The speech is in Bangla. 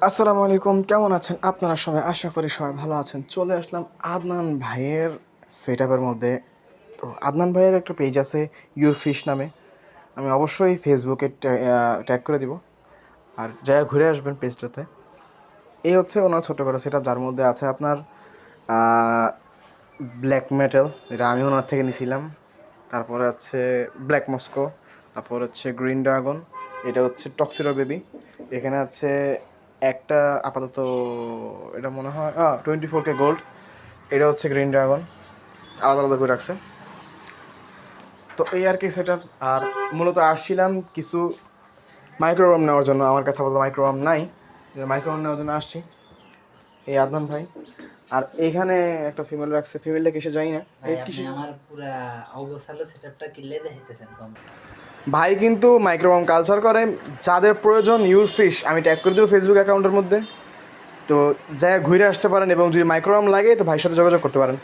আসসালামু আলাইকুম, কেমন আছেন আপনারা সবাই? আশা করি সবাই ভালো আছেন। চলে আসলাম আদনান ভাইয়ের সেটআপের মধ্যে। তো আদনান ভাইয়ের একটা পেজ আছে ইউর ফিশ নামে। আমি অবশ্যই ফেসবুকে ট্যাগ করে দিব, আর যারা ঘুরে আসবেন পেজটাতে। এই হচ্ছে ওনার ছোটোখাটো সেটআপ, যার মধ্যে আছে আপনার ব্ল্যাক মেটাল, যেটা আমি ওনার থেকে নিছিলাম। তারপরে আছে ব্ল্যাক মস্কো, তারপর হচ্ছে গ্রিন ড্রাগন, এটা হচ্ছে টক্সিরো বেবি। এখানে আছে একটা আপাতত, এটা মনে হয় 24K গোল্ড, এটা হচ্ছে গ্রিন ড্রাগন, আলাদা আলাদা করে রাখছে। তো এই আর কি সেট আপ। আর মূলত আসছিলাম কিছু মাইক্রোরাম নেওয়ার জন্য, আমার কাছে আপাতত মাইক্রোরাম নাই, মাইক্রোরাম নেওয়ার জন্য আসছি। এই আদনান ভাই, আর এইখানে একটা ফিমেল রাখছে, ফিমেলটা কিসে যাই না। ভাই আপনি আমার পুরা অগোছালো সেটআপটা কিনলে দেখাইতেছেন কম। ভাই কিন্তু মাইক্রোবাম কালচার করে, যাদের প্রয়োজন ইউর ফিশ আমি ট্যাগ করে দেবো ফেসবুক অ্যাকাউন্টের মধ্যে। তো যা ঘুরে আসতে পারেন, এবং যদি মাইক্রোবাম লাগে তো ভাইয়ের সাথে যোগাযোগ করতে পারেন।